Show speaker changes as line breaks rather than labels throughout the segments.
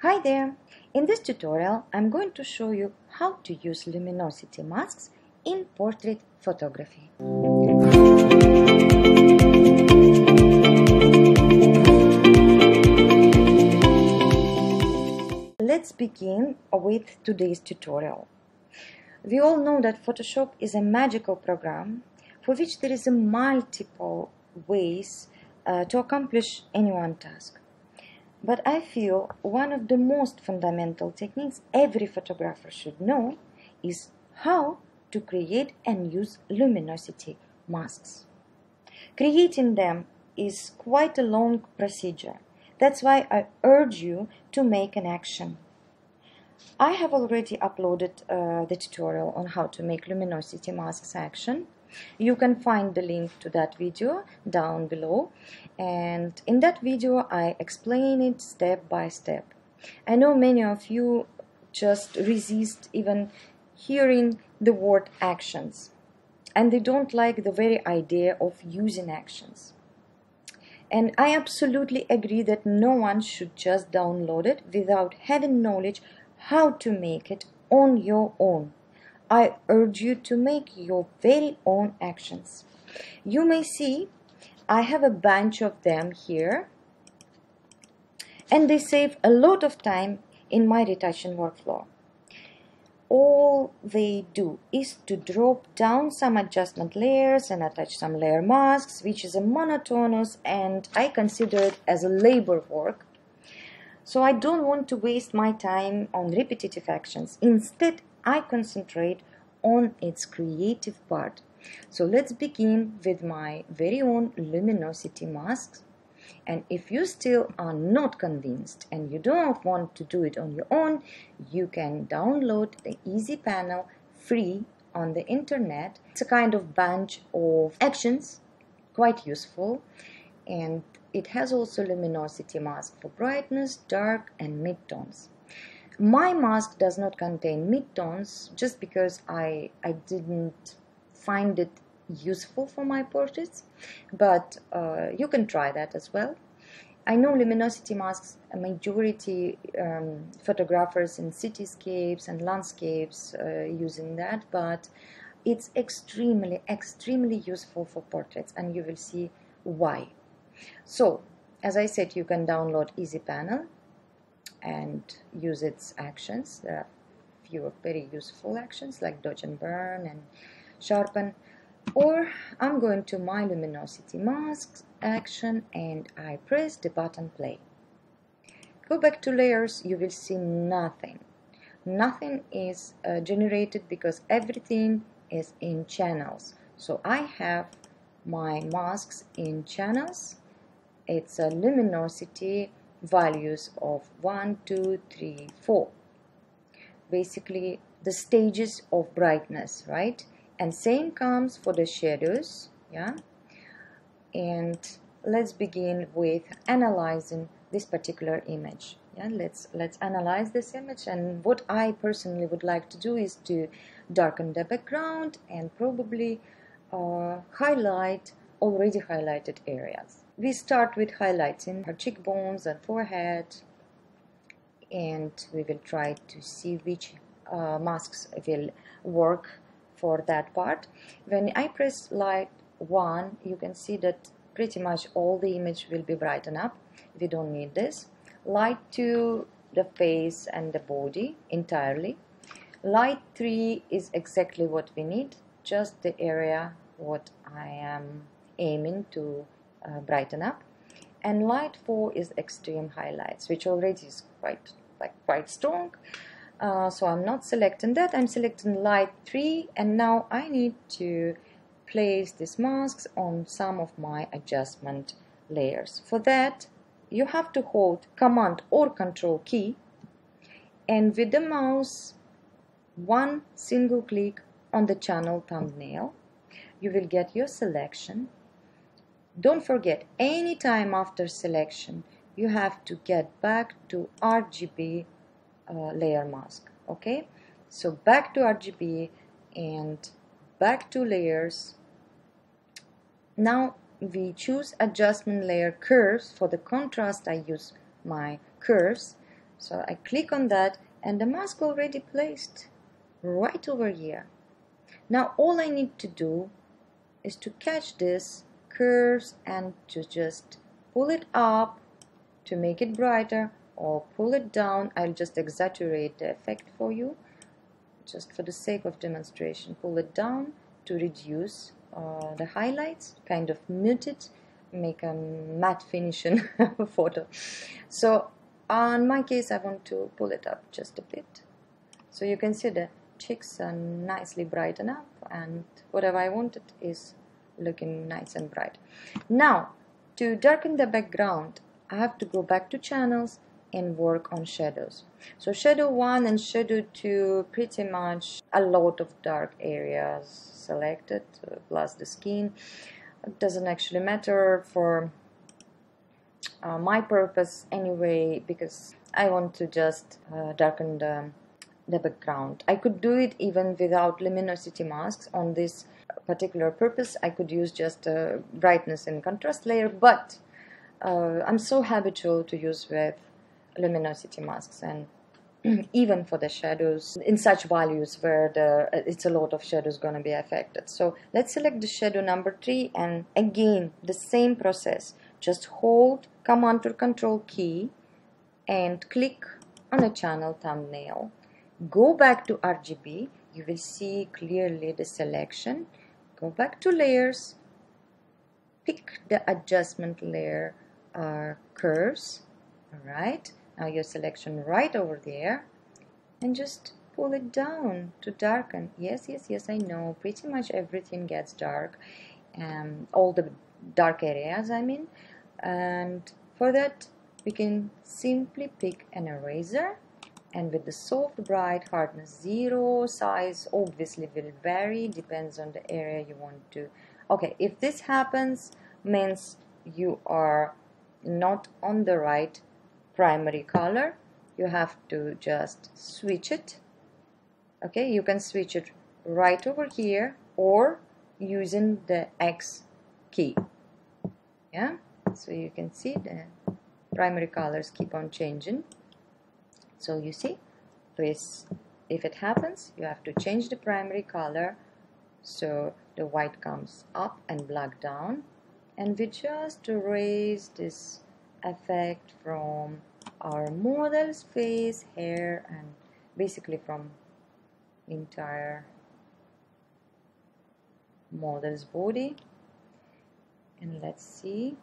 Hi there! In this tutorial, I'm going to show you how to use luminosity masks in portrait photography. Let's begin with today's tutorial. We all know that Photoshop is a magical program for which there is multiple ways to accomplish any one task. But I feel one of the most fundamental techniques every photographer should know is how to create and use luminosity masks. Creating them is quite a long procedure. That's why I urge you to make an action. I have already uploaded the tutorial on how to make luminosity masks action. You can find the link to that video down below, and in that video I explain it step by step. I know many of you just resist even hearing the word actions, and they don't like the very idea of using actions. And I absolutely agree that no one should just download it without having knowledge how to make it on your own. I urge you to make your very own actions. You may see I have a bunch of them here, and they save a lot of time in my retouching workflow. All they do is to drop down some adjustment layers and attach some layer masks, which is a monotonous, and I consider it as a labor work. So I don't want to waste my time on repetitive actions. Instead, I concentrate on its creative part. So let's begin with my very own luminosity masks. And if you still are not convinced and you don't want to do it on your own, you can download the Easy Panel free on the internet. It's a kind of bunch of actions, quite useful, and it has also luminosity mask for brightness, dark and mid-tones. My mask does not contain mid-tones just because I didn't find it useful for my portraits, but you can try that as well. I know luminosity masks, a majority photographers in cityscapes and landscapes using that, but it's extremely useful for portraits, and you will see why. So, as I said, you can download Easy Panel and use its actions. There are a few very useful actions like dodge and burn and sharpen. Or I'm going to my luminosity masks action and I press the button play. Go back to layers, you will see nothing. Nothing is generated because everything is in channels. So I have my masks in channels. It's a luminosity values of 1, 2, 3, 4. Basically the stages of brightness, right? And same comes for the shadows, yeah? And let's begin with analyzing this particular image. Yeah, let's analyze this image, and what I personally would like to do is to darken the background and probably highlight already highlighted areas. We start with highlighting her cheekbones and forehead, and we will try to see which masks will work for that part. When I press light 1, you can see that pretty much all the image will be brightened up. We don't need this. Light 2, the face and the body entirely. Light 3 is exactly what we need, just the area what I am aiming to brighten up. And light 4 is extreme highlights, which already is quite strong. So I'm not selecting that, I'm selecting light 3, and now I need to place these masks on some of my adjustment layers. For that, you have to hold Command or Control key, and with the mouse, one single click on the channel thumbnail, you will get your selection. Don't forget, anytime after selection, you have to get back to RGB layer mask. Okay, so back to RGB and back to layers. Now we choose adjustment layer curves. For the contrast I use my curves, So I click on that and the mask already placed right over here. Now all I need to do is to catch this curves and to just pull it up to make it brighter, or pull it down. I'll just exaggerate the effect for you just for the sake of demonstration. Pull it down to reduce the highlights, kind of mute it, make a matte finishing photo. So in my case I want to pull it up just a bit, so you can see the cheeks are nicely brightened up and whatever I wanted is looking nice and bright. Now to darken the background I have to go back to channels and work on shadows. So shadow 1 and shadow 2, pretty much a lot of dark areas selected, plus the skin. It doesn't actually matter for my purpose anyway, because I want to just darken the background. I could do it even without luminosity masks. On this particular purpose I could use just a brightness and contrast layer, but I'm so habitual to use with luminosity masks, and even for the shadows in such values where it's a lot of shadows gonna be affected. So let's select the shadow number 3, and again the same process. Just hold Command or Control key and click on a channel thumbnail. Go back to RGB. You will see clearly the selection. Go back to layers. Pick the adjustment layer curves. Alright, now your selection right over there, and just pull it down to darken. Yes, I know pretty much everything gets dark, all the dark areas I mean, and for that we can simply pick an eraser, and with the soft bright hardness 0, size obviously will vary, depends on the area you want to. Okay, if this happens means you are not on the right primary color, you have to just switch it. Okay, you can switch it right over here or using the X key. Yeah, so you can see the primary colors keep on changing. So you see, please, if it happens, you have to change the primary color so the white comes up and black down, and we just erase this effect from our model's face, hair, and basically from entire model's body. And let's see,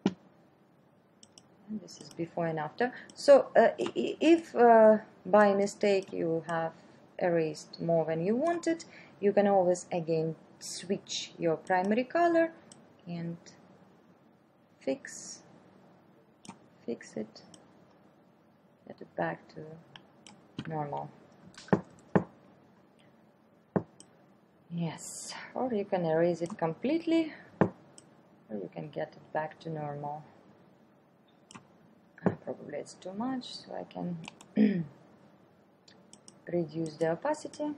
and this is before and after. So if by mistake you have erased more than you wanted, you can always again switch your primary color and fix it, get it back to normal. Yes, or you can erase it completely, or you can get it back to normal. Probably it's too much, so I can reduce the opacity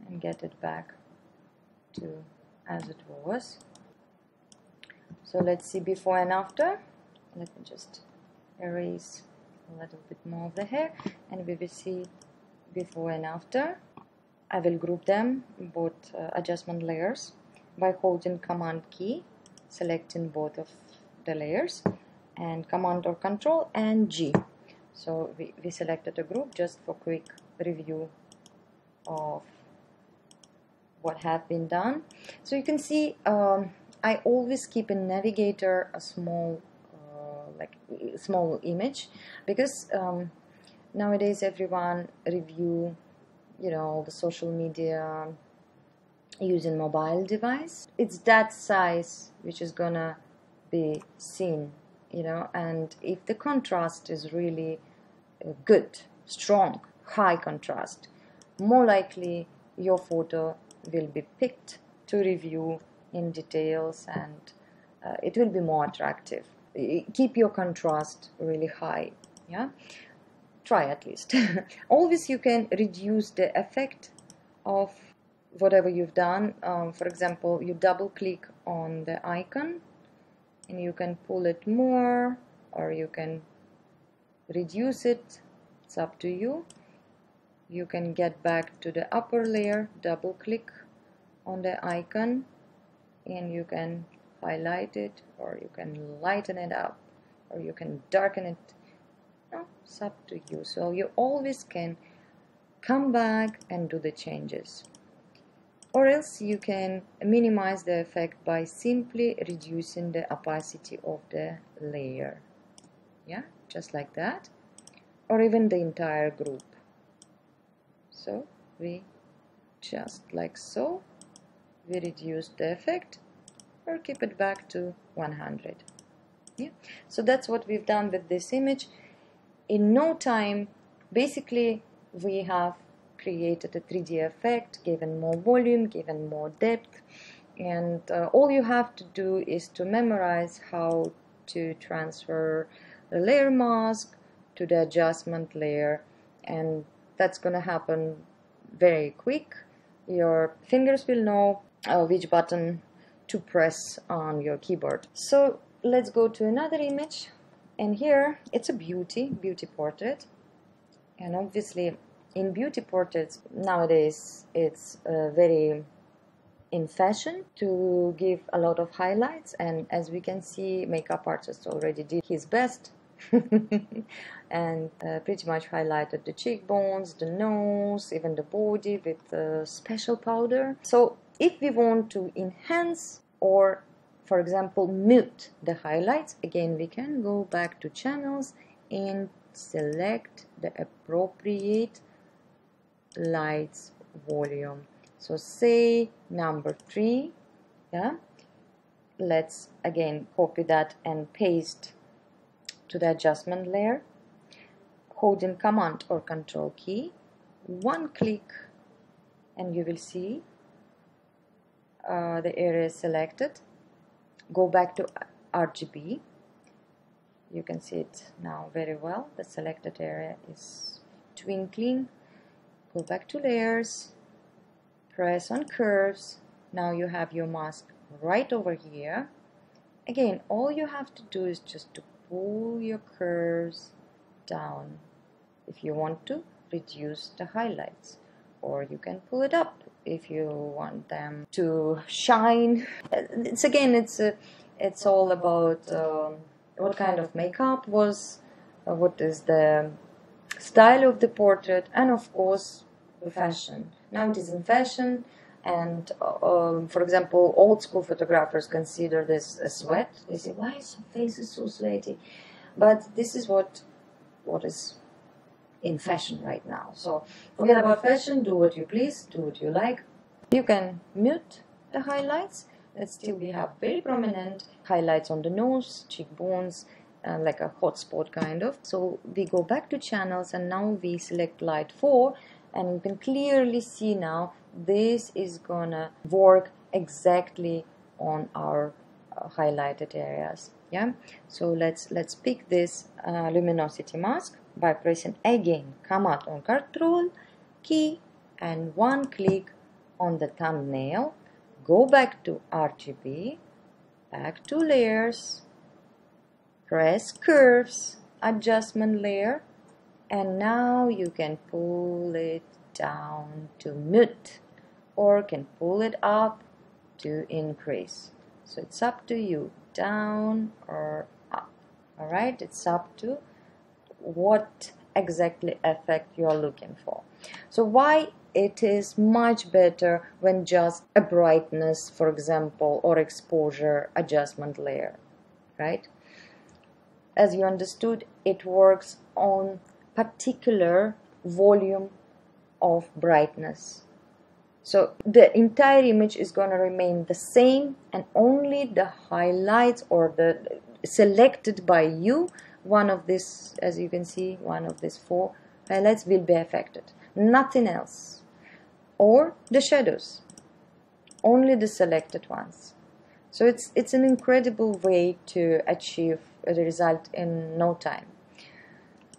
and get it back to as it was. So let's see before and after. Let me just erase a little bit more of the hair, and we will see before and after. I will group them, both adjustment layers, by holding Command key, selecting both of the layers, and Command or Control and G. So we selected a group just for quick review of what have been done. So you can see I always keep in Navigator a small small image, because nowadays everyone review, you know, the social media using mobile device. It's that size which is gonna be seen, you know, and if the contrast is really good, strong, high contrast, more likely your photo will be picked to review in details, and it will be more attractive. Keep your contrast really high, yeah, try at least. Always you can reduce the effect of whatever you've done. For example, you double click on the icon and you can pull it more, or you can reduce it. It's up to you. You can get back to the upper layer, double click on the icon, and you can highlight it, or you can lighten it up, or you can darken it. No, it's up to you. So you always can come back and do the changes. Or else you can minimize the effect by simply reducing the opacity of the layer. Yeah, just like that. Or even the entire group. So we just like so, we reduce the effect or keep it back to 100. Yeah. So that's what we've done with this image. In no time, basically we have created a 3D effect, given more volume, given more depth, and all you have to do is to memorize how to transfer the layer mask to the adjustment layer, and that's gonna happen very quick. Your fingers will know which button to press on your keyboard. So let's go to another image, and here it's a beauty portrait, and obviously in beauty portraits nowadays it's very in fashion to give a lot of highlights, and as we can see, makeup artist already did his best and pretty much highlighted the cheekbones, the nose, even the body with special powder. So if we want to enhance or, for example, mute the highlights, again we can go back to channels and select the appropriate lights volume. So say number 3. Yeah, let's again copy that and paste to the adjustment layer, holding Command or Control key, one click, and you will see the area is selected. Go back to RGB. You can see it now very well. The selected area is twinkling. Go back to layers, press on curves. Now you have your mask right over here. Again, all you have to do is just to pull your curves down if you want to reduce the highlights, or you can pull it up if you want them to shine. It's all about what kind of makeup was, what is the style of the portrait, and of course the fashion. Now it is in fashion, and for example, old school photographers consider this a sweat. They say, why is your face is so sweaty? But this is what is in fashion right now. So forget about fashion, do what you please, do what you like. You can mute the highlights, and still we have very prominent highlights on the nose, cheekbones, like a hotspot kind of. So we go back to channels, and now we select light 4, and you can clearly see now this is gonna work exactly on our highlighted areas. Yeah, so let's pick this luminosity mask by pressing again Command or Control key and one click on the thumbnail. Go back to RGB, back to layers, press curves, adjustment layer, and now you can pull it down to mute, or can pull it up to increase. So it's up to you, down or up. Alright, it's up to what exactly effect you are looking for. So why it is much better when just a brightness, for example, or exposure adjustment layer, right? As you understood, it works on particular volume of brightness. So the entire image is going to remain the same, and only the highlights or the selected by you, one of this, as you can see, one of these 4 highlights will be affected, nothing else. Or the shadows, only the selected ones. So it's an incredible way to achieve the result in no time.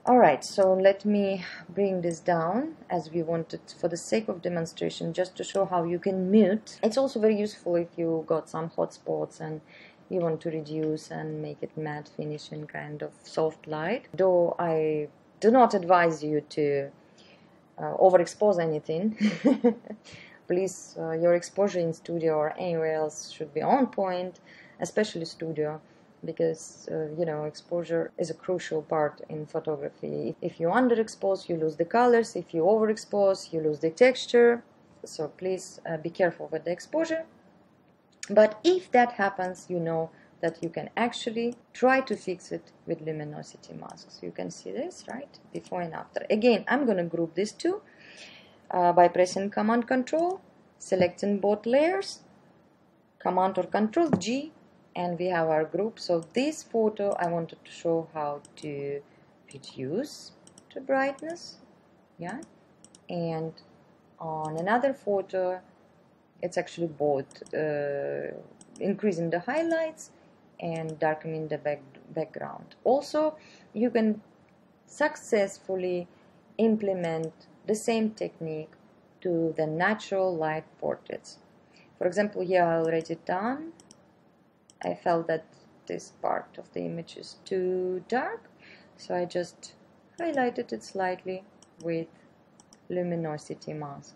Alright, so let me bring this down, as we wanted, for the sake of demonstration, just to show how you can mute. It's also very useful if you got some hotspots and you want to reduce and make it matte finish in kind of soft light. Though I do not advise you to overexpose anything. Please, your exposure in studio or anywhere else should be on point, especially studio, because you know, exposure is a crucial part in photography. If you underexpose, you lose the colors. If you overexpose, you lose the texture. So please be careful with the exposure. But if that happens, you know that you can actually try to fix it with luminosity masks. You can see this, right? Before and after. Again, I'm going to group these two by pressing Command Control, selecting both layers, Command or Control G, and we have our group. So this photo, I wanted to show how to reduce the brightness, yeah, and on another photo, it's actually both increasing the highlights and darkening the background. Also, you can successfully implement the same technique to the natural light portraits. For example, here I already done. I felt that this part of the image is too dark, so I just highlighted it slightly with luminosity mask.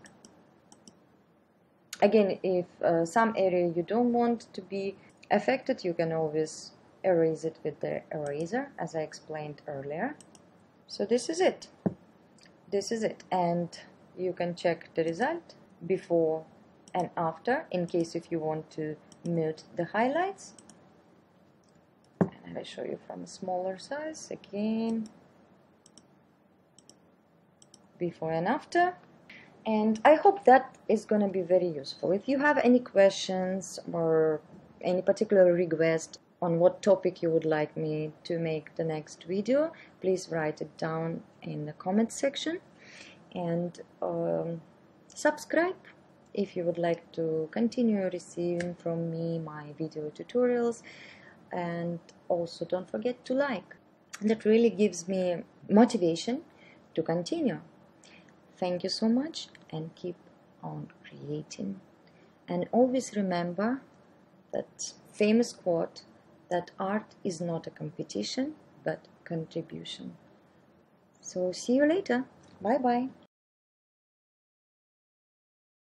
Again, if some area you don't want to be affected, you can always erase it with the eraser, as I explained earlier. So this is it. This is it, and you can check the result before and after in case if you want to mute the highlights. And I will show you from a smaller size again, before and after. And I hope that is going to be very useful. If you have any questions or any particular request on what topic you would like me to make the next video, please write it down in the comment section, and subscribe if you would like to continue receiving from me my video tutorials. And also don't forget to like. That really gives me motivation to continue. Thank you so much, and keep on creating. And always remember that famous quote that art is not a competition but contribution. So see you later. Bye bye.